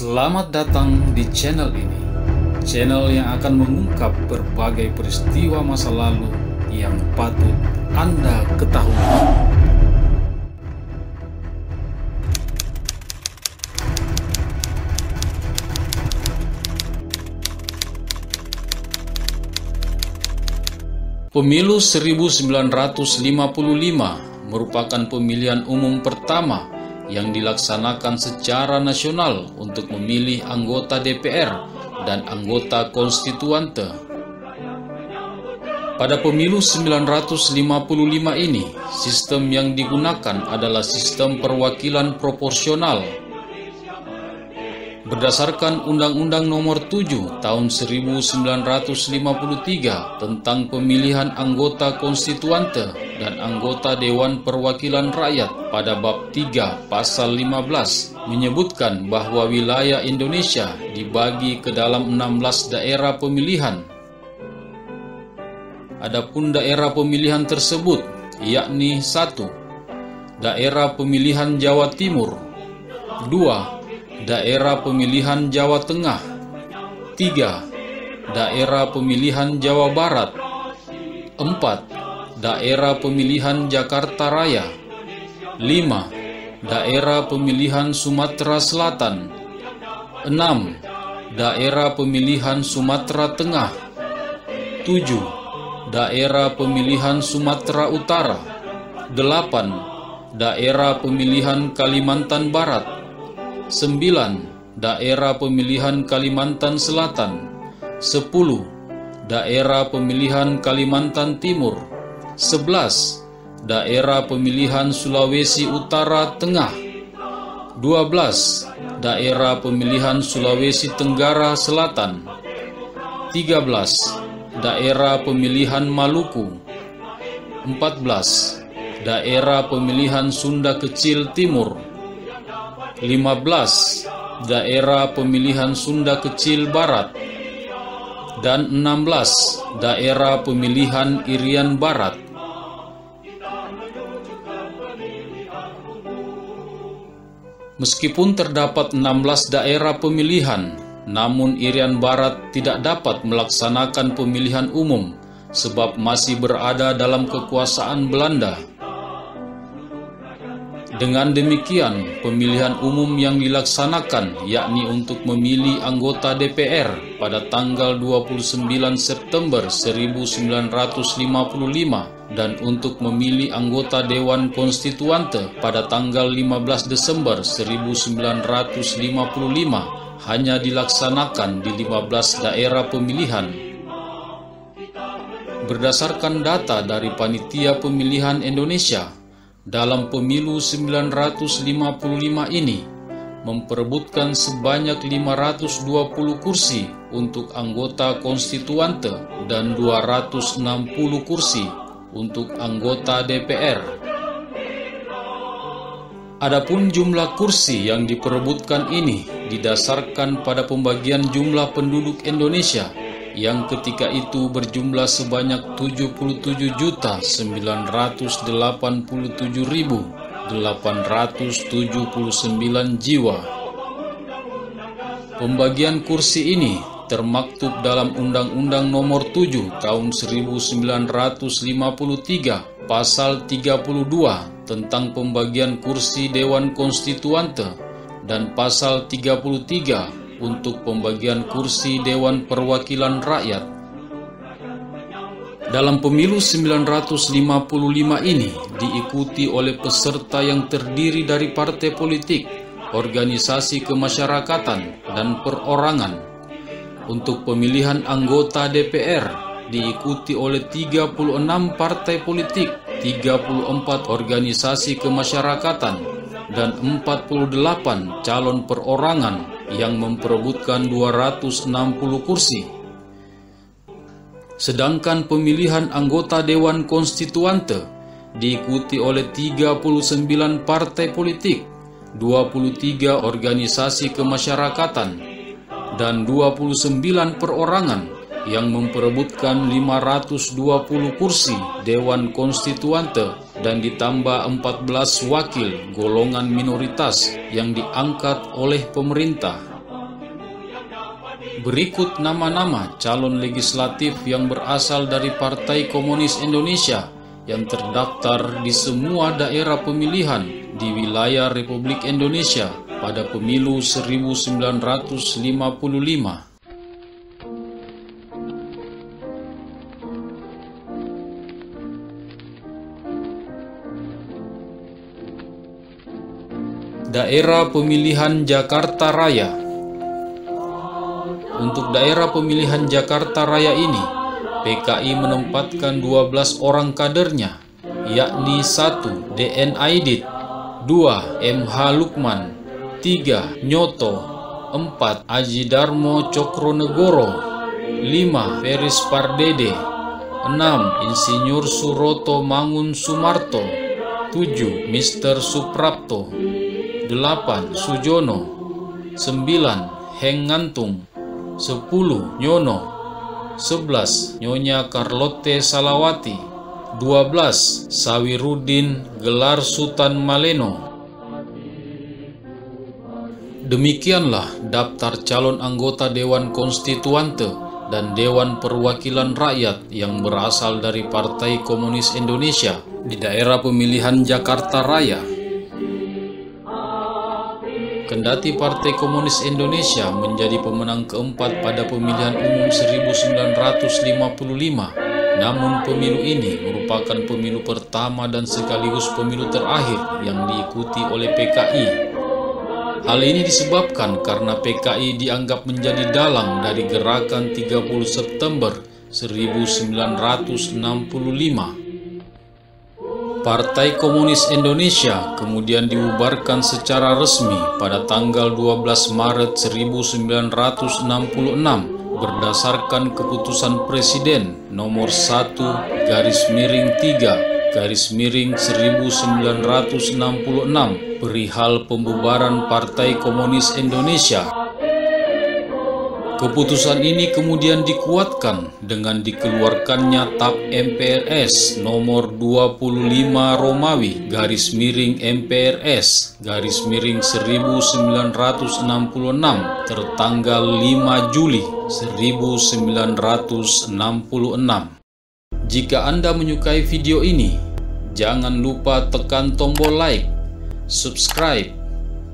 Selamat datang di channel ini, channel yang akan mengungkap berbagai peristiwa masa lalu yang patut Anda ketahui. Pemilu 1955 merupakan pemilihan umum pertama yang dilaksanakan secara nasional untuk memilih anggota DPR dan anggota konstituante. Pada pemilu 1955 ini, sistem yang digunakan adalah sistem perwakilan proporsional. Berdasarkan Undang-Undang Nomor 7 Tahun 1953 tentang pemilihan anggota konstituante dan anggota Dewan Perwakilan Rakyat pada bab 3 pasal 15 menyebutkan bahwa wilayah Indonesia dibagi ke dalam 16 daerah pemilihan. Adapun daerah pemilihan tersebut yakni 1. Daerah pemilihan Jawa Timur, 2. Daerah pemilihan Jawa Tengah, 3. Daerah pemilihan Jawa Barat, 4. Daerah pemilihan Jakarta Raya, 5. Daerah pemilihan Sumatera Selatan, 6. Daerah pemilihan Sumatera Tengah, 7. Daerah pemilihan Sumatera Utara, 8. Daerah pemilihan Kalimantan Barat, 9. Daerah pemilihan Kalimantan Selatan, 10. Daerah pemilihan Kalimantan Timur, 11. Daerah pemilihan Sulawesi Utara Tengah, 12. Daerah pemilihan Sulawesi Tenggara Selatan, 13. Daerah pemilihan Maluku, 14. Daerah pemilihan Sunda Kecil Timur, 15. Daerah pemilihan Sunda Kecil Barat, dan 16. Daerah pemilihan Irian Barat. Meskipun terdapat 16 daerah pemilihan, namun Irian Barat tidak dapat melaksanakan pemilihan umum sebab masih berada dalam kekuasaan Belanda. Dengan demikian, pemilihan umum yang dilaksanakan yakni untuk memilih anggota DPR pada tanggal 29 September 1955 dan untuk memilih anggota Dewan Konstituante pada tanggal 15 Desember 1955 hanya dilaksanakan di 15 daerah pemilihan. Berdasarkan data dari Panitia Pemilihan Indonesia, dalam pemilu 1955 ini memperebutkan sebanyak 520 kursi untuk anggota konstituante dan 260 kursi untuk anggota DPR. Adapun jumlah kursi yang diperebutkan ini didasarkan pada pembagian jumlah penduduk Indonesia yang ketika itu berjumlah sebanyak 77.987.879 jiwa. Pembagian kursi ini termaktub dalam Undang-Undang Nomor 7 Tahun 1953 Pasal 32 tentang pembagian kursi Dewan Konstituante dan Pasal 33 untuk pembagian kursi Dewan Perwakilan Rakyat. Dalam pemilu 1955 ini diikuti oleh peserta yang terdiri dari partai politik, organisasi kemasyarakatan, dan perorangan. Untuk pemilihan anggota DPR diikuti oleh 36 partai politik, 34 organisasi kemasyarakatan, dan 48 calon perorangan yang memperebutkan 260 kursi. Sedangkan pemilihan anggota Dewan Konstituante diikuti oleh 39 partai politik, 23 organisasi kemasyarakatan, dan 29 perorangan yang memperebutkan 520 kursi Dewan Konstituante dan ditambah 14 wakil golongan minoritas yang diangkat oleh pemerintah. Berikut nama-nama calon legislatif yang berasal dari Partai Komunis Indonesia yang terdaftar di semua daerah pemilihan di wilayah Republik Indonesia pada pemilu 1955. Daerah pemilihan Jakarta Raya. Untuk daerah pemilihan Jakarta Raya ini, PKI menempatkan 12 orang kadernya, yakni 1. DN Aidit, 2. MH Lukman, 3. Nyoto, 4. Aji Darmo Cokronegoro, 5. Feris Pardede, 6. Insinyur Suroto Mangun Sumarto, 7. Mr. Suprapto, 8. Sujono, 9. Heng Ngantung, 10. Nyono, 11. Nyonya Carlotte Salawati, 12. Sawirudin gelar Sultan Maleno. Demikianlah daftar calon anggota Dewan Konstituante dan Dewan Perwakilan Rakyat yang berasal dari Partai Komunis Indonesia di daerah pemilihan Jakarta Raya. Kendati Partai Komunis Indonesia menjadi pemenang keempat pada pemilihan umum 1955, namun pemilu ini merupakan pemilu pertama dan sekaligus pemilu terakhir yang diikuti oleh PKI. Hal ini disebabkan karena PKI dianggap menjadi dalang dari gerakan 30 September 1965. Partai Komunis Indonesia kemudian dibubarkan secara resmi pada tanggal 12 Maret 1966 berdasarkan keputusan Presiden nomor 1/3/1966 perihal pembubaran Partai Komunis Indonesia. Keputusan ini kemudian dikuatkan dengan dikeluarkannya TAP MPRS nomor 25 Romawi _MPRS _1966 tertanggal 5 Juli 1966. Jika Anda menyukai video ini, jangan lupa tekan tombol like, subscribe,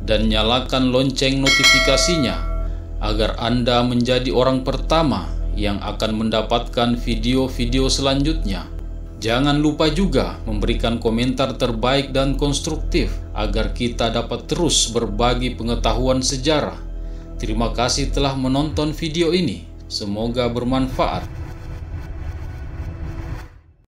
dan nyalakan lonceng notifikasinya agar Anda menjadi orang pertama yang akan mendapatkan video-video selanjutnya. Jangan lupa juga memberikan komentar terbaik dan konstruktif agar kita dapat terus berbagi pengetahuan sejarah. Terima kasih telah menonton video ini. Semoga bermanfaat.